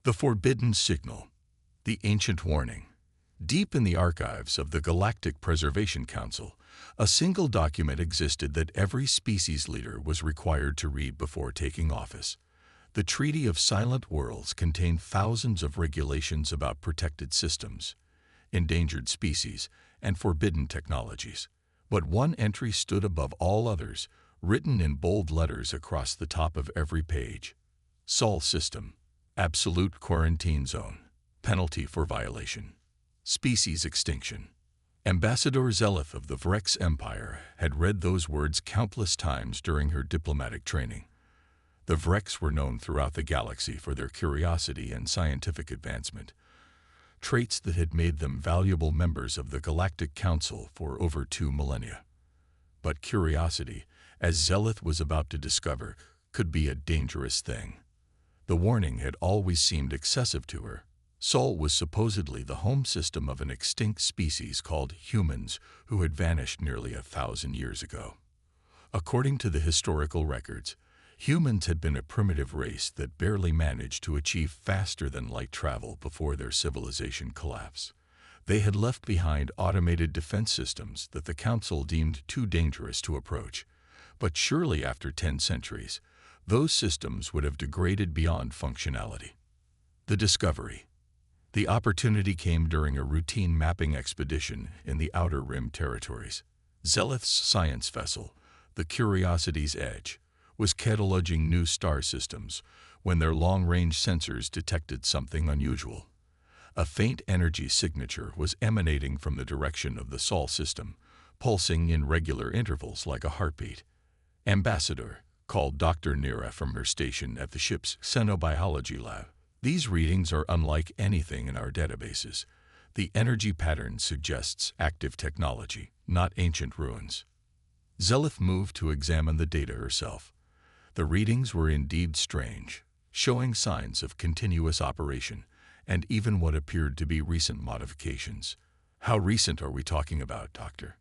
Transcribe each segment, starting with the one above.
The Forbidden Signal, the Ancient Warning. Deep in the archives of the Galactic Preservation Council, a single document existed that every species leader was required to read before taking office. The Treaty of Silent Worlds contained thousands of regulations about protected systems, endangered species, and forbidden technologies. But one entry stood above all others, written in bold letters across the top of every page. Sol System. Absolute Quarantine Zone. Penalty for violation. Species extinction. Ambassador Zelith of the Vrex Empire had read those words countless times during her diplomatic training. The Vrex were known throughout the galaxy for their curiosity and scientific advancement, traits that had made them valuable members of the Galactic Council for over 2 millennia. But curiosity, as Zelith was about to discover, could be a dangerous thing. The warning had always seemed excessive to her. Sol was supposedly the home system of an extinct species called humans who had vanished nearly 1,000 years ago. According to the historical records, humans had been a primitive race that barely managed to achieve faster-than-light travel before their civilization collapsed. They had left behind automated defense systems that the Council deemed too dangerous to approach. But surely after 10 centuries, those systems would have degraded beyond functionality. The discovery. The opportunity came during a routine mapping expedition in the Outer Rim territories. Zelith's science vessel, the Curiosity's Edge, was cataloging new star systems when their long-range sensors detected something unusual. A faint energy signature was emanating from the direction of the Sol system, pulsing in regular intervals like a heartbeat. Ambassador called Dr. Nira from her station at the ship's xenobiology lab. These readings are unlike anything in our databases. The energy pattern suggests active technology, not ancient ruins. Zelith moved to examine the data herself. The readings were indeed strange, showing signs of continuous operation, and even what appeared to be recent modifications. How recent are we talking about, Doctor?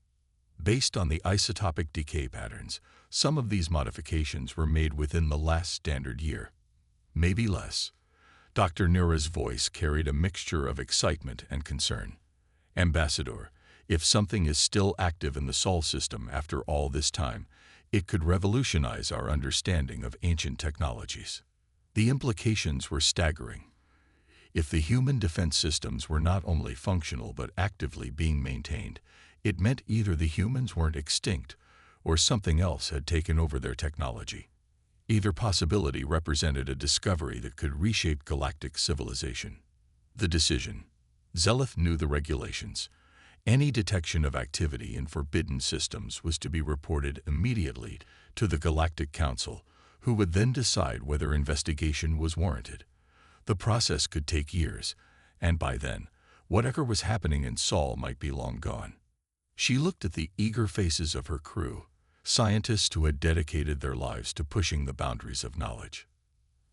Based on the isotopic decay patterns, some of these modifications were made within the last standard year. Maybe less. Dr. Nira's voice carried a mixture of excitement and concern. Ambassador, if something is still active in the Sol system after all this time, it could revolutionize our understanding of ancient technologies. The implications were staggering. If the human defense systems were not only functional but actively being maintained, it meant either the humans weren't extinct or something else had taken over their technology. Either possibility represented a discovery that could reshape galactic civilization. The decision. Zelith knew the regulations. Any detection of activity in forbidden systems was to be reported immediately to the Galactic Council, who would then decide whether investigation was warranted. The process could take years, and by then, whatever was happening in Sol might be long gone. She looked at the eager faces of her crew, scientists who had dedicated their lives to pushing the boundaries of knowledge.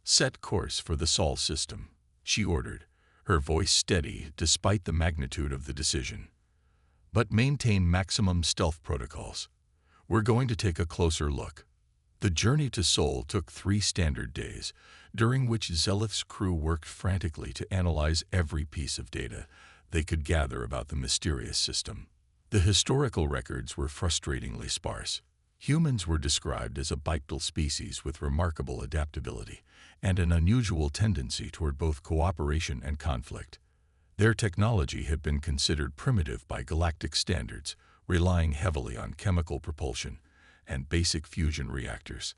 Set course for the Sol system, she ordered, her voice steady despite the magnitude of the decision. But maintain maximum stealth protocols. We're going to take a closer look. The journey to Sol took 3 standard days, during which Zelith's crew worked frantically to analyze every piece of data they could gather about the mysterious system. The historical records were frustratingly sparse. Humans were described as a bipedal species with remarkable adaptability and an unusual tendency toward both cooperation and conflict. Their technology had been considered primitive by galactic standards, relying heavily on chemical propulsion and basic fusion reactors.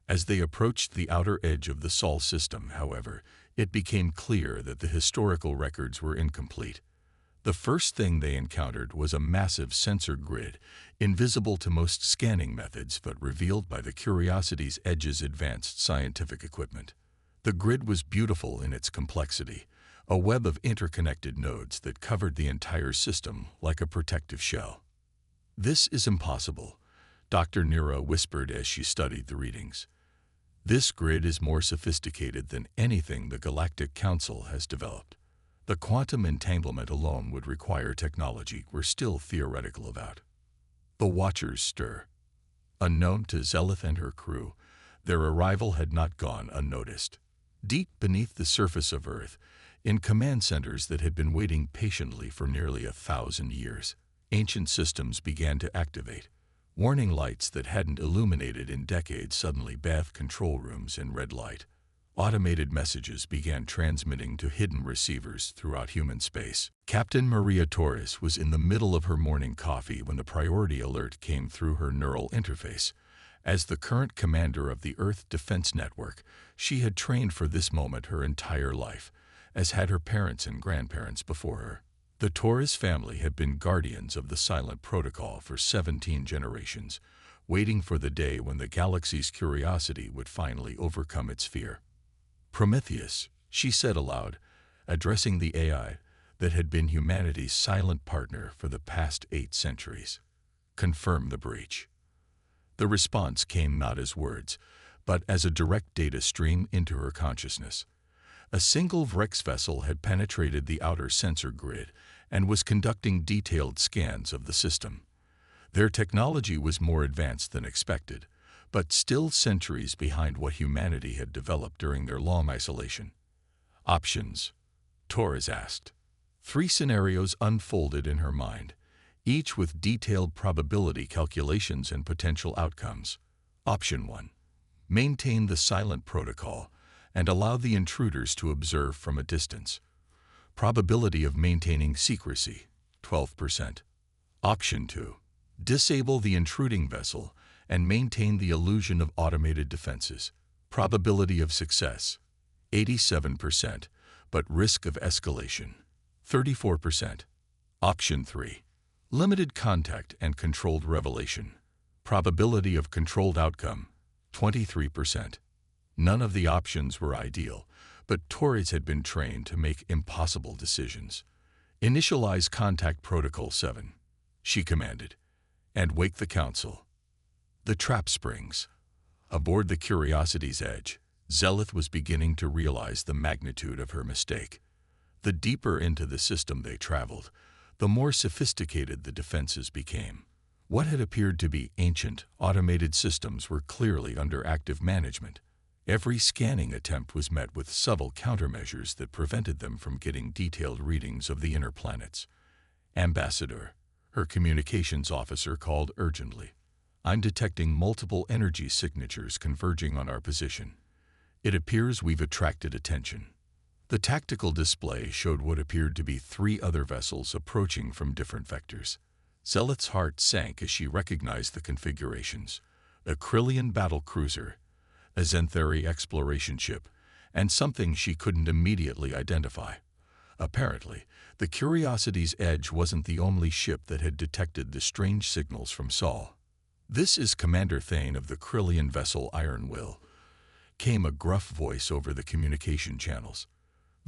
As they approached the outer edge of the Sol system, however, it became clear that the historical records were incomplete. The first thing they encountered was a massive sensor grid, invisible to most scanning methods but revealed by the Curiosity's Edge's advanced scientific equipment. The grid was beautiful in its complexity, a web of interconnected nodes that covered the entire system like a protective shell. "This is impossible," Dr. Nira whispered as she studied the readings. "This grid is more sophisticated than anything the Galactic Council has developed. The quantum entanglement alone would require technology we're still theoretical about." The Watchers stir. Unknown to Zelith and her crew, their arrival had not gone unnoticed. Deep beneath the surface of Earth, in command centers that had been waiting patiently for nearly 1,000 years, ancient systems began to activate. Warning lights that hadn't illuminated in decades suddenly bathed control rooms in red light. Automated messages began transmitting to hidden receivers throughout human space. Captain Maria Torres was in the middle of her morning coffee when the priority alert came through her neural interface. As the current commander of the Earth Defense Network, she had trained for this moment her entire life, as had her parents and grandparents before her. The Torres family had been guardians of the silent protocol for 17 generations, waiting for the day when the galaxy's curiosity would finally overcome its fear. Prometheus, she said aloud, addressing the AI that had been humanity's silent partner for the past 8 centuries. Confirm the breach. The response came not as words, but as a direct data stream into her consciousness. A single Vrex vessel had penetrated the outer sensor grid and was conducting detailed scans of the system. Their technology was more advanced than expected, but still centuries behind what humanity had developed during their long isolation. Options, Torres asked. 3 scenarios unfolded in her mind, each with detailed probability calculations and potential outcomes. Option 1. Maintain the silent protocol and allow the intruders to observe from a distance. Probability of maintaining secrecy, 12%. Option 2. Disable the intruding vessel and maintain the illusion of automated defenses. Probability of success, 87%, but risk of escalation, 34%. Option 3. Limited contact and controlled revelation. Probability of controlled outcome, 23%. None of the options were ideal, but Torres had been trained to make impossible decisions. Initialize Contact Protocol 7, she commanded, and wake the Council. The trap springs. Aboard the Curiosity's edge, Zelith was beginning to realize the magnitude of her mistake. The deeper into the system they traveled, the more sophisticated the defenses became. What had appeared to be ancient, automated systems were clearly under active management. Every scanning attempt was met with subtle countermeasures that prevented them from getting detailed readings of the inner planets. Ambassador, her communications officer called urgently. I'm detecting multiple energy signatures converging on our position. It appears we've attracted attention. The tactical display showed what appeared to be 3 other vessels approaching from different vectors. Zelith's heart sank as she recognized the configurations. A Krillian battle cruiser, a Zenthari exploration ship, and something she couldn't immediately identify. Apparently, the Curiosity's edge wasn't the only ship that had detected the strange signals from Sol. "This is Commander Thane of the Krillian vessel Iron Will," came a gruff voice over the communication channels.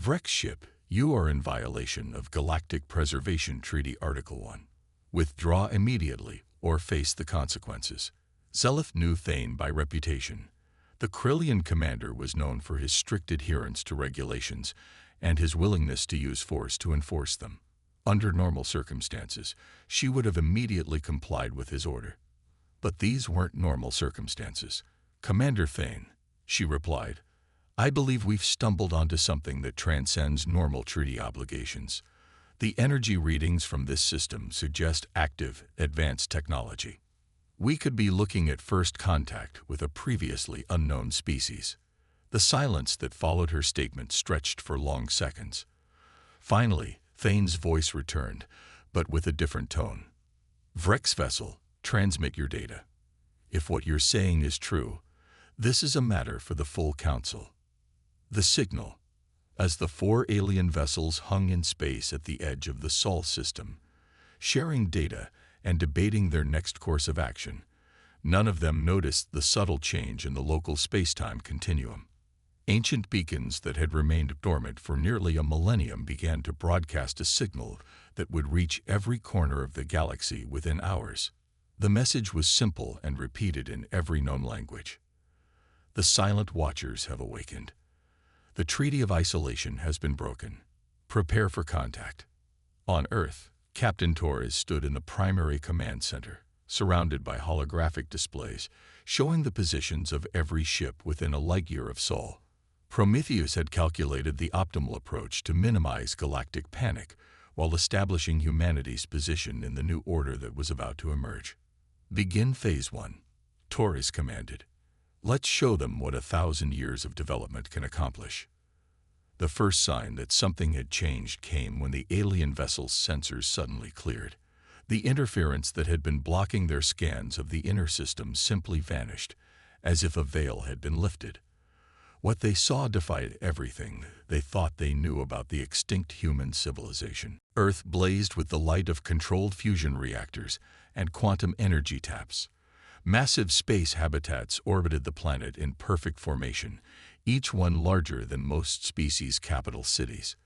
"Vrex ship, you are in violation of Galactic Preservation Treaty Article 1. Withdraw immediately or face the consequences." Zelith knew Thane by reputation. The Krillian commander was known for his strict adherence to regulations and his willingness to use force to enforce them. Under normal circumstances, she would have immediately complied with his order. But these weren't normal circumstances. "Commander Thane," she replied, "I believe we've stumbled onto something that transcends normal treaty obligations. The energy readings from this system suggest active, advanced technology. We could be looking at first contact with a previously unknown species." The silence that followed her statement stretched for long seconds. Finally, Thane's voice returned, but with a different tone. "Vrex vessel, transmit your data. If what you're saying is true, this is a matter for the full council." The signal. As the 4 alien vessels hung in space at the edge of the Sol system, sharing data and debating their next course of action, none of them noticed the subtle change in the local space-time continuum. Ancient beacons that had remained dormant for nearly a millennium began to broadcast a signal that would reach every corner of the galaxy within hours. The message was simple and repeated in every known language. "The silent watchers have awakened. The Treaty of Isolation has been broken. Prepare for contact." On Earth, Captain Torres stood in the primary command center, surrounded by holographic displays showing the positions of every ship within a light year of Sol. Prometheus had calculated the optimal approach to minimize galactic panic while establishing humanity's position in the new order that was about to emerge. "Begin Phase 1, Taurus commanded. "Let's show them what 1,000 years of development can accomplish." The first sign that something had changed came when the alien vessel's sensors suddenly cleared. The interference that had been blocking their scans of the inner system simply vanished, as if a veil had been lifted. What they saw defied everything they thought they knew about the extinct human civilization. Earth blazed with the light of controlled fusion reactors and quantum energy taps. Massive space habitats orbited the planet in perfect formation, each one larger than most species' capital cities.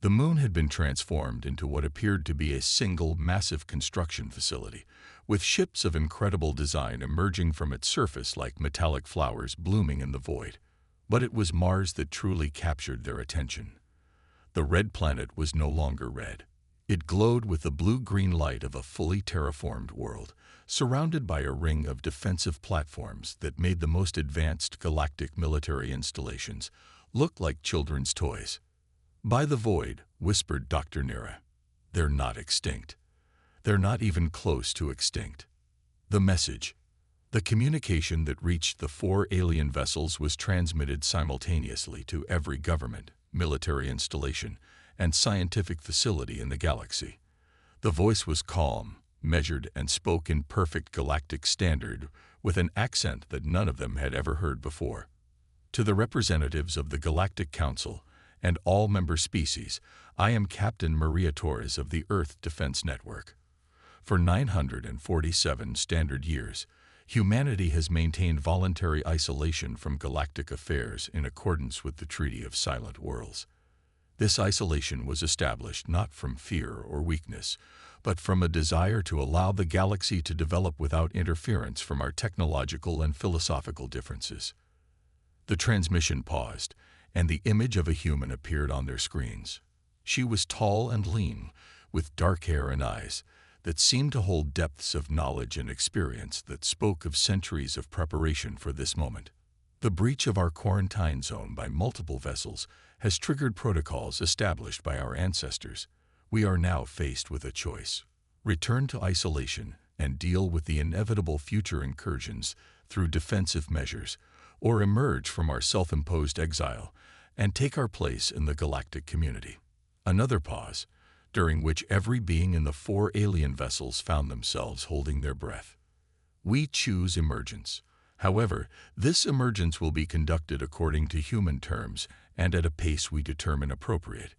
The moon had been transformed into what appeared to be a single massive construction facility, with ships of incredible design emerging from its surface like metallic flowers blooming in the void. But it was Mars that truly captured their attention. The red planet was no longer red. It glowed with the blue-green light of a fully terraformed world, surrounded by a ring of defensive platforms that made the most advanced galactic military installations look like children's toys. "By the void," whispered Dr. Nira. "They're not extinct. They're not even close to extinct." The message, the communication that reached the 4 alien vessels, was transmitted simultaneously to every government, military installation, and scientific facility in the galaxy. The voice was calm, measured, and spoke in perfect galactic standard with an accent that none of them had ever heard before. "To the representatives of the Galactic Council and all member species, I am Captain Maria Torres of the Earth Defense Network. For 947 standard years, humanity has maintained voluntary isolation from galactic affairs in accordance with the Treaty of Silent Worlds. This isolation was established not from fear or weakness, but from a desire to allow the galaxy to develop without interference from our technological and philosophical differences." The transmission paused, and the image of a human appeared on their screens. She was tall and lean, with dark hair and eyes that seemed to hold depths of knowledge and experience that spoke of centuries of preparation for this moment. "The breach of our quarantine zone by multiple vessels has triggered protocols established by our ancestors. We are now faced with a choice: return to isolation and deal with the inevitable future incursions through defensive measures, or emerge from our self-imposed exile and take our place in the galactic community." Another pause, during which every being in the 4 alien vessels found themselves holding their breath. "We choose emergence. However, this emergence will be conducted according to human terms and at a pace we determine appropriate.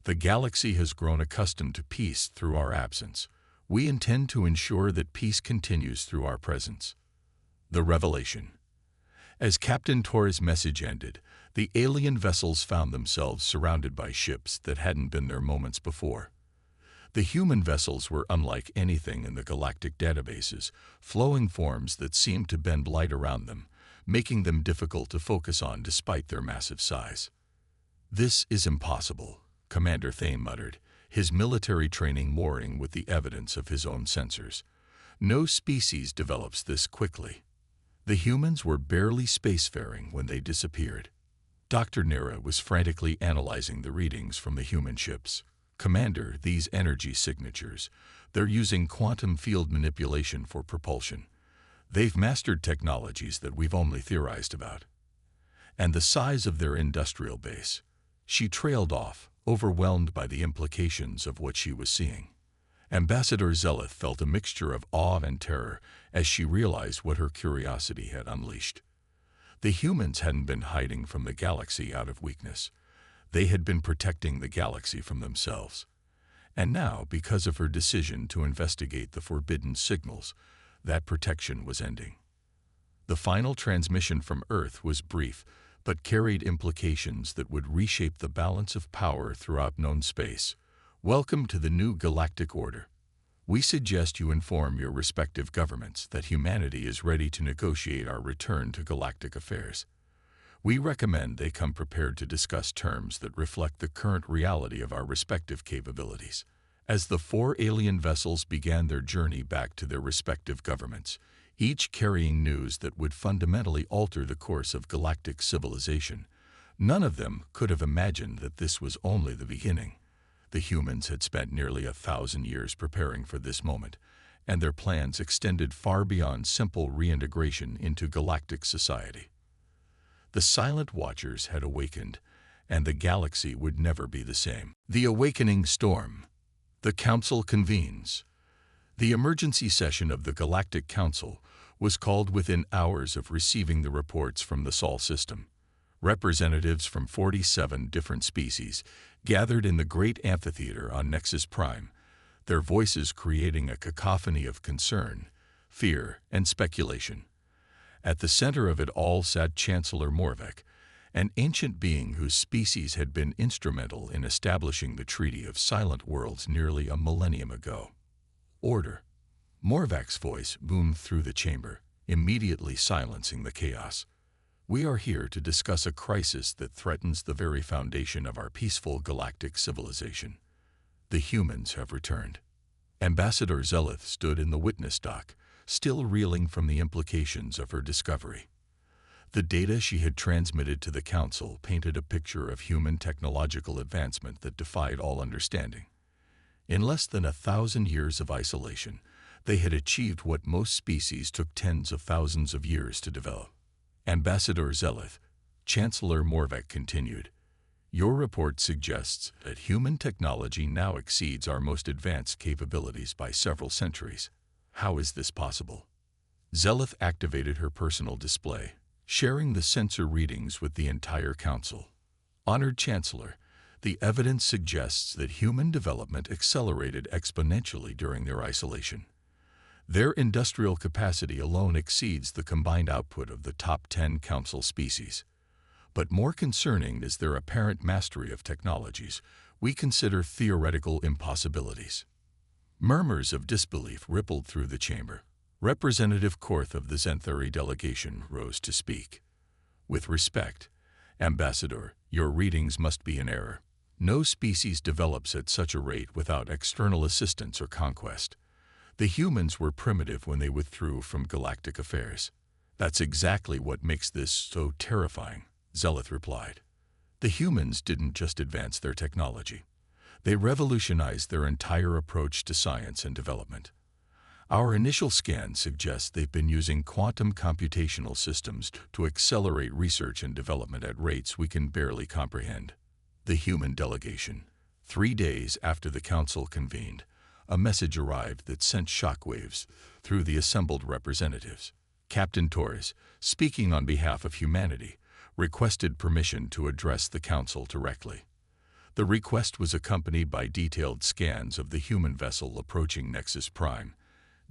The galaxy has grown accustomed to peace through our absence. We intend to ensure that peace continues through our presence." The revelation. As Captain Torres' message ended, the alien vessels found themselves surrounded by ships that hadn't been there moments before. The human vessels were unlike anything in the galactic databases, flowing forms that seemed to bend light around them, making them difficult to focus on despite their massive size. "This is impossible," Commander Thane muttered, his military training warring with the evidence of his own sensors. "No species develops this quickly." The humans were barely spacefaring when they disappeared. Dr. Nira was frantically analyzing the readings from the human ships. "Commander, these energy signatures, they're using quantum field manipulation for propulsion. They've mastered technologies that we've only theorized about. And the size of their industrial base." She trailed off, overwhelmed by the implications of what she was seeing. Ambassador Zeleth felt a mixture of awe and terror as she realized what her curiosity had unleashed. The humans hadn't been hiding from the galaxy out of weakness. They had been protecting the galaxy from themselves. And now, because of her decision to investigate the forbidden signals, that protection was ending. The final transmission from Earth was brief, but carried implications that would reshape the balance of power throughout known space. "Welcome to the new galactic order. We suggest you inform your respective governments that humanity is ready to negotiate our return to galactic affairs. We recommend they come prepared to discuss terms that reflect the current reality of our respective capabilities." As the 4 alien vessels began their journey back to their respective governments, each carrying news that would fundamentally alter the course of galactic civilization, None of them could have imagined that this was only the beginning. The humans had spent nearly 1,000 years preparing for this moment, and their plans extended far beyond simple reintegration into galactic society. The Silent Watchers had awakened, and the galaxy would never be the same. The awakening storm. The Council convenes. The emergency session of the Galactic Council was called within hours of receiving the reports from the Sol system. Representatives from 47 different species gathered in the great amphitheater on Nexus Prime, their voices creating a cacophony of concern, fear, and speculation. At the center of it all sat Chancellor Morvek, an ancient being whose species had been instrumental in establishing the Treaty of Silent Worlds nearly a millennium ago. Order. Morvek's voice boomed through the chamber, immediately silencing the chaos. We are here to discuss a crisis that threatens the very foundation of our peaceful galactic civilization. The humans have returned. Ambassador Zelith stood in the witness dock, still reeling from the implications of her discovery. The data she had transmitted to the Council painted a picture of human technological advancement that defied all understanding. In less than 1,000 years of isolation, they had achieved what most species took tens of thousands of years to develop. Ambassador Zelith, Chancellor Morvek continued, "Your report suggests that human technology now exceeds our most advanced capabilities by several centuries. How is this possible?" Zelith activated her personal display, sharing the sensor readings with the entire Council. Honored Chancellor, the evidence suggests that human development accelerated exponentially during their isolation. Their industrial capacity alone exceeds the combined output of the top 10 Council species. But more concerning is their apparent mastery of technologies we consider theoretical impossibilities. Murmurs of disbelief rippled through the chamber. Representative Korth of the Zenthari delegation rose to speak. "With respect, Ambassador, your readings must be in error. No species develops at such a rate without external assistance or conquest. The humans were primitive when they withdrew from galactic affairs. That's exactly what makes this so terrifying," Zelith replied. "The humans didn't just advance their technology. They revolutionized their entire approach to science and development. Our initial scans suggest they've been using quantum computational systems to accelerate research and development at rates we can barely comprehend." The human delegation. 3 days after the Council convened, a message arrived that sent shockwaves through the assembled representatives. Captain Torres, speaking on behalf of humanity, requested permission to address the Council directly. The request was accompanied by detailed scans of the human vessel approaching Nexus Prime,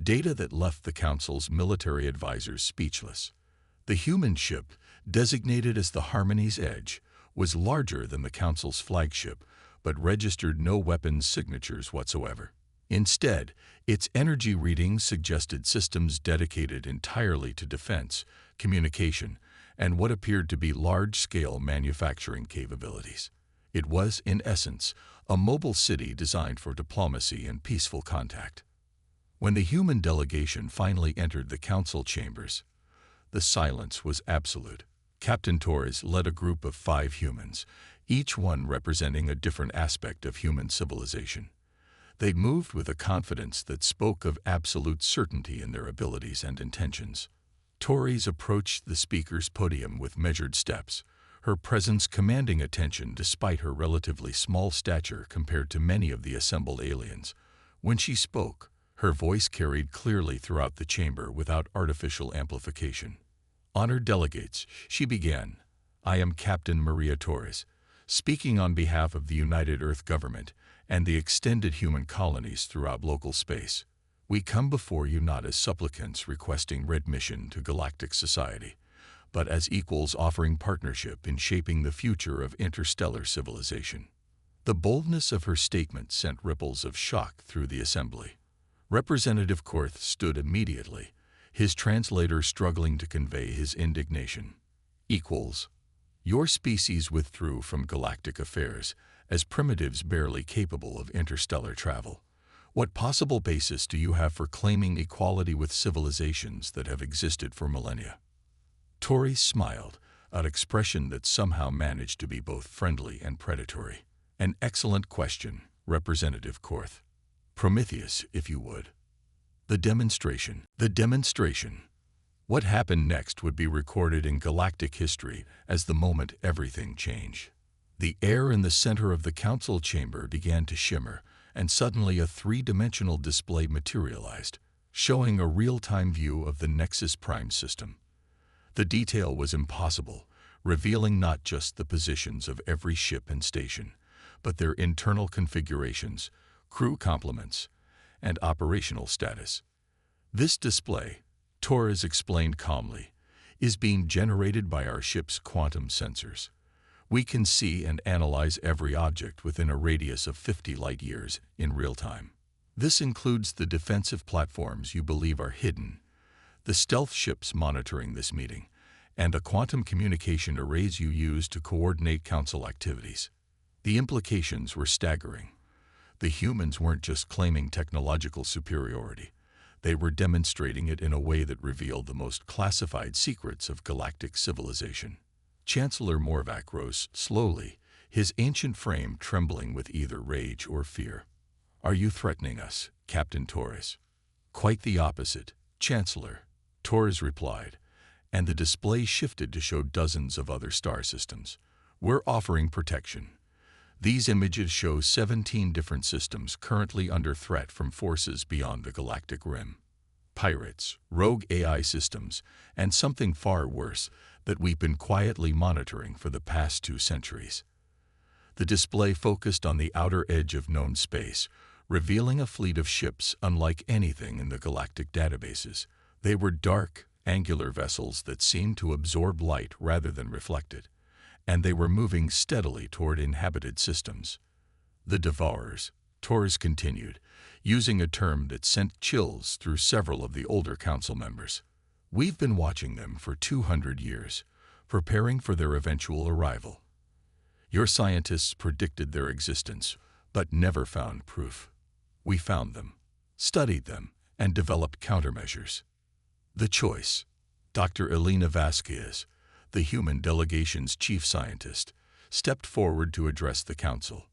data that left the Council's military advisors speechless. The human ship, designated as the Harmony's Edge, was larger than the Council's flagship, but registered no weapons signatures whatsoever. Instead, its energy readings suggested systems dedicated entirely to defense, communication, and what appeared to be large-scale manufacturing capabilities. It was, in essence, a mobile city designed for diplomacy and peaceful contact. When the human delegation finally entered the Council chambers, the silence was absolute. Captain Torres led a group of 5 humans, each one representing a different aspect of human civilization. They moved with a confidence that spoke of absolute certainty in their abilities and intentions. Torres approached the speaker's podium with measured steps, her presence commanding attention despite her relatively small stature compared to many of the assembled aliens. When she spoke, her voice carried clearly throughout the chamber without artificial amplification. "Honored delegates," she began, "I am Captain Maria Torres, speaking on behalf of the United Earth Government and the extended human colonies throughout local space. We come before you not as supplicants requesting readmission to galactic society, but as equals offering partnership in shaping the future of interstellar civilization." The boldness of her statement sent ripples of shock through the assembly. Representative Korth stood immediately, his translator struggling to convey his indignation. "Equals. Your species withdrew from galactic affairs as primitives barely capable of interstellar travel. What possible basis do you have for claiming equality with civilizations that have existed for millennia?" Torres smiled, an expression that somehow managed to be both friendly and predatory. An excellent question, Representative Korth. Prometheus, if you would. The demonstration. The demonstration. What happened next would be recorded in galactic history as the moment everything changed. The air in the center of the council chamber began to shimmer, and suddenly a three-dimensional display materialized, showing a real-time view of the Nexus Prime system. The detail was impossible, revealing not just the positions of every ship and station, but their internal configurations, crew complements, and operational status. This display, Torres explained calmly, is being generated by our ship's quantum sensors. We can see and analyze every object within a radius of 50 light-years in real time. This includes the defensive platforms you believe are hidden, the stealth ships monitoring this meeting, and the quantum communication arrays you use to coordinate council activities. The implications were staggering. The humans weren't just claiming technological superiority. They were demonstrating it in a way that revealed the most classified secrets of galactic civilization. Chancellor Morvac rose slowly, his ancient frame trembling with either rage or fear. "Are you threatening us, Captain Torres?" "Quite the opposite, Chancellor," Torres replied, and the display shifted to show dozens of other star systems. "We're offering protection." These images show 17 different systems currently under threat from forces beyond the galactic rim. Pirates, rogue AI systems, and something far worse that we've been quietly monitoring for the past 2 centuries. The display focused on the outer edge of known space, revealing a fleet of ships unlike anything in the galactic databases. They were dark, angular vessels that seemed to absorb light rather than reflect it, and they were moving steadily toward inhabited systems. "The Devourers," Torres continued, using a term that sent chills through several of the older council members. "We've been watching them for 200 years, preparing for their eventual arrival. Your scientists predicted their existence, but never found proof. We found them, studied them, and developed countermeasures. The choice." Dr. Elena Vasquez, the human delegation's chief scientist, stepped forward to address the council.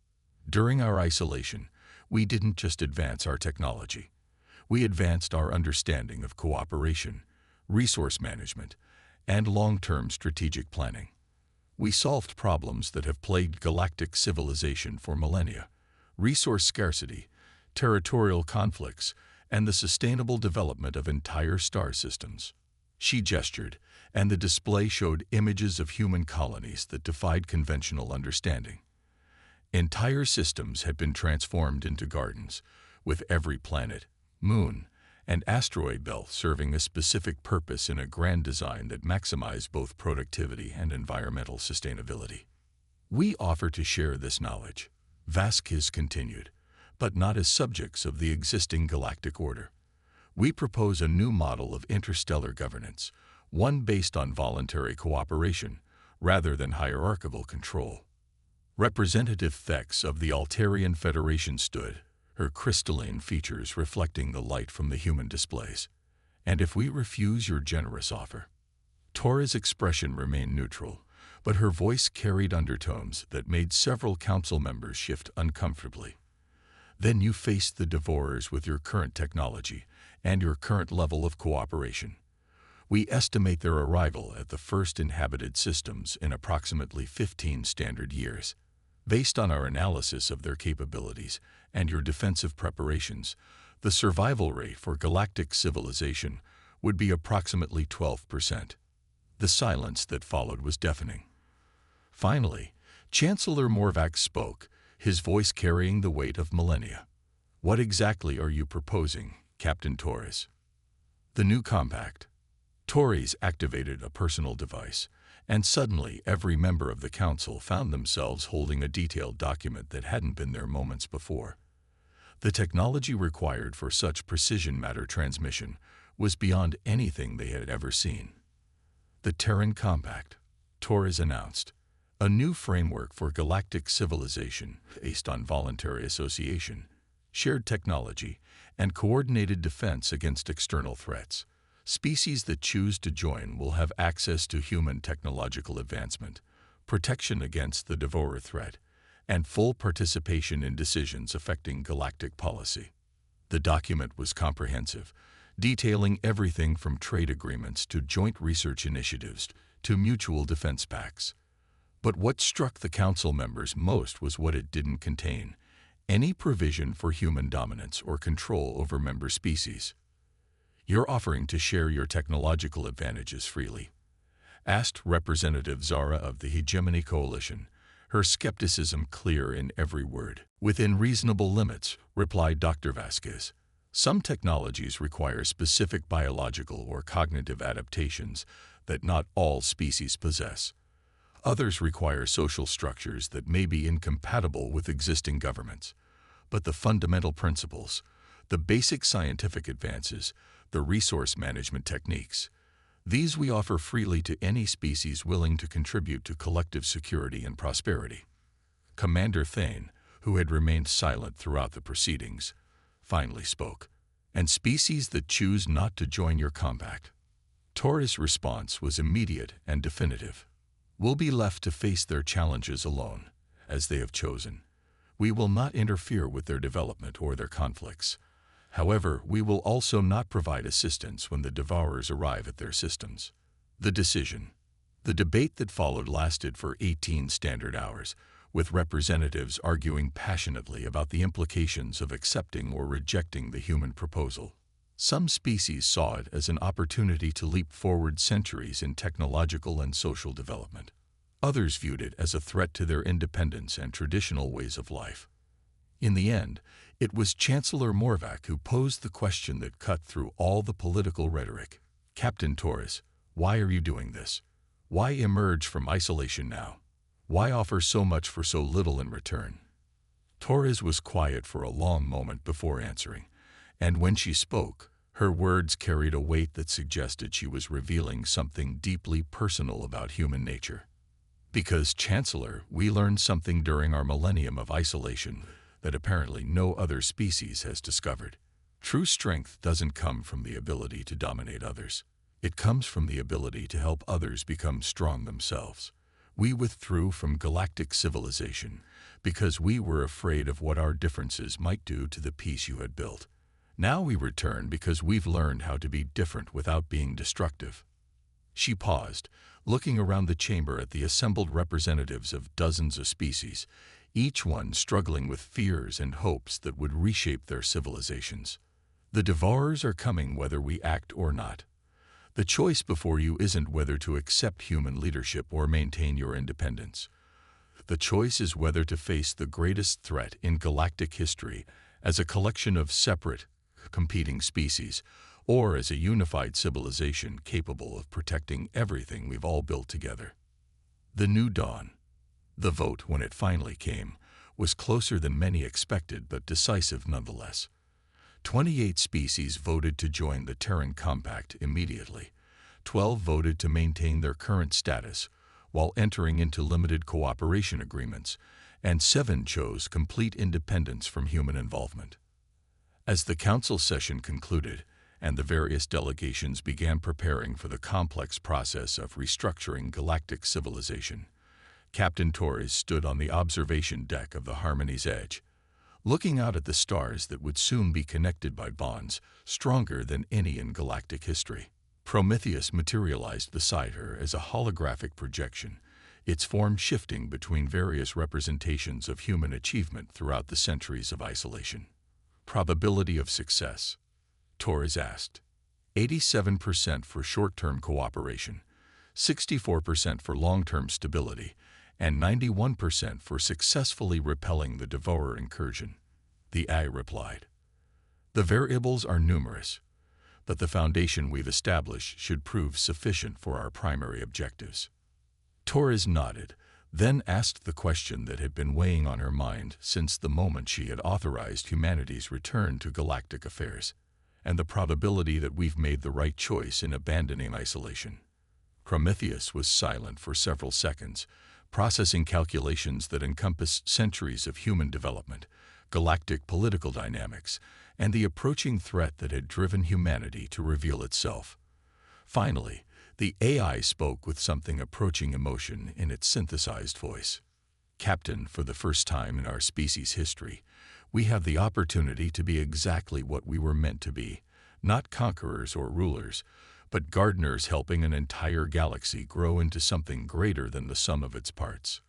"During our isolation, we didn't just advance our technology. We advanced our understanding of cooperation, resource management, and long-term strategic planning. We solved problems that have plagued galactic civilization for millennia: resource scarcity, territorial conflicts, and the sustainable development of entire star systems." She gestured, and the display showed images of human colonies that defied conventional understanding. Entire systems had been transformed into gardens, with every planet, moon, and asteroid belt serving a specific purpose in a grand design that maximized both productivity and environmental sustainability. "We offer to share this knowledge," Vasquez continued, "but not as subjects of the existing galactic order. We propose a new model of interstellar governance, one based on voluntary cooperation rather than hierarchical control." Representative Thex of the Altarian Federation stood, her crystalline features reflecting the light from the human displays. "And if we refuse your generous offer?" Torres' expression remained neutral, but her voice carried undertones that made several council members shift uncomfortably. "Then you face the Devourers with your current technology and your current level of cooperation. We estimate their arrival at the first inhabited systems in approximately 15 standard years. Based on our analysis of their capabilities and your defensive preparations, the survival rate for galactic civilization would be approximately 12%. The silence that followed was deafening. Finally, Chancellor Morvac spoke, his voice carrying the weight of millennia. "What exactly are you proposing, Captain Torres?" "The new compact." Torres activated a personal device, and suddenly every member of the council found themselves holding a detailed document that hadn't been there moments before. The technology required for such precision matter transmission was beyond anything they had ever seen. "The Terran Compact," Torres announced, "a new framework for galactic civilization based on voluntary association, shared technology, and coordinated defense against external threats, Species that choose to join will have access to human technological advancement, protection against the devourer threat, and full participation in decisions affecting galactic policy. The document was comprehensive, detailing everything from trade agreements to joint research initiatives to mutual defense pacts. But what struck the Council members most was what it didn't contain: any provision for human dominance or control over member species. "You're offering to share your technological advantages freely?" asked Representative Zara of the Hegemony Coalition, her skepticism clear in every word. "Within reasonable limits," replied Dr. Vasquez. "Some technologies require specific biological or cognitive adaptations that not all species possess. Others require social structures that may be incompatible with existing governments. But the fundamental principles, the basic scientific advances, the resource management techniques, these we offer freely to any species willing to contribute to collective security and prosperity." Commander Thane, who had remained silent throughout the proceedings, finally spoke. "And species that choose not to join your compact?" Torres' response was immediate and definitive. "Will be left to face their challenges alone, as they have chosen. We will not interfere with their development or their conflicts. However, we will also not provide assistance when the devourers arrive at their systems." The decision. The debate that followed lasted for 18 standard hours, with representatives arguing passionately about the implications of accepting or rejecting the human proposal. Some species saw it as an opportunity to leap forward centuries in technological and social development. Others viewed it as a threat to their independence and traditional ways of life. In the end, it was Chancellor Morvac who posed the question that cut through all the political rhetoric. "Captain Torres, why are you doing this? Why emerge from isolation now? Why offer so much for so little in return?" Torres was quiet for a long moment before answering, and when she spoke, her words carried a weight that suggested she was revealing something deeply personal about human nature. "Because, Chancellor, we learned something during our millennium of isolation that apparently no other species has discovered. True strength doesn't come from the ability to dominate others. It comes from the ability to help others become strong themselves. We withdrew from galactic civilization because we were afraid of what our differences might do to the peace you had built. Now we return because we've learned how to be different without being destructive." She paused, looking around the chamber at the assembled representatives of dozens of species, each one struggling with fears and hopes that would reshape their civilizations. "The devourers are coming whether we act or not. The choice before you isn't whether to accept human leadership or maintain your independence. The choice is whether to face the greatest threat in galactic history as a collection of separate, competing species, or as a unified civilization capable of protecting everything we've all built together." The new dawn. The vote, when it finally came, was closer than many expected but decisive nonetheless. 28 species voted to join the Terran Compact immediately. 12 voted to maintain their current status while entering into limited cooperation agreements, and 7 chose complete independence from human involvement. As the Council session concluded and the various delegations began preparing for the complex process of restructuring galactic civilization, Captain Torres stood on the observation deck of the Harmony's Edge, looking out at the stars that would soon be connected by bonds stronger than any in galactic history. Prometheus materialized beside her as a holographic projection, its form shifting between various representations of human achievement throughout the centuries of isolation. "Probability of success?" Torres asked. 87% for short-term cooperation, 64% for long-term stability, and 91% for successfully repelling the devourer incursion. The AI replied. "The variables are numerous, but the foundation we've established should prove sufficient for our primary objectives." Torres nodded, then asked the question that had been weighing on her mind since the moment she had authorized humanity's return to galactic affairs, "and the probability that we've made the right choice in abandoning isolation." Prometheus was silent for several seconds, processing calculations that encompassed centuries of human development, galactic political dynamics, and the approaching threat that had driven humanity to reveal itself. Finally, the AI spoke with something approaching emotion in its synthesized voice. Captain, for the first time in our species' history, we have the opportunity to be exactly what we were meant to be, not conquerors or rulers, but gardeners helping an entire galaxy grow into something greater than the sum of its parts.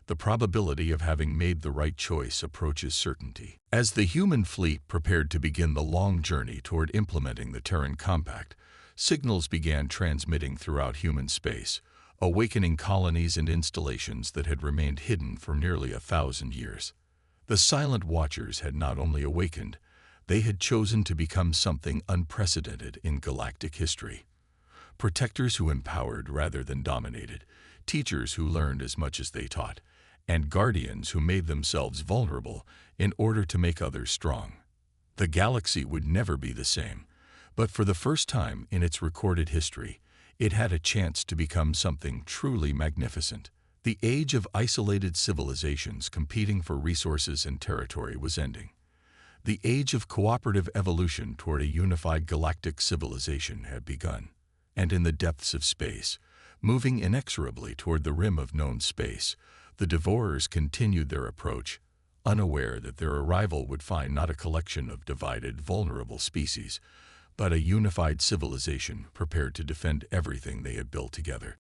The probability of having made the right choice approaches certainty. As the human fleet prepared to begin the long journey toward implementing the Terran Compact, signals began transmitting throughout human space, awakening colonies and installations that had remained hidden for nearly 1,000 years. The Silent Watchers had not only awakened, they had chosen to become something unprecedented in galactic history. Protectors who empowered rather than dominated, teachers who learned as much as they taught, and guardians who made themselves vulnerable in order to make others strong. The galaxy would never be the same, but for the first time in its recorded history, it had a chance to become something truly magnificent. The age of isolated civilizations competing for resources and territory was ending. The age of cooperative evolution toward a unified galactic civilization had begun. And in the depths of space, moving inexorably toward the rim of known space, the Devourers continued their approach, unaware that their arrival would find not a collection of divided, vulnerable species, but a unified civilization prepared to defend everything they had built together.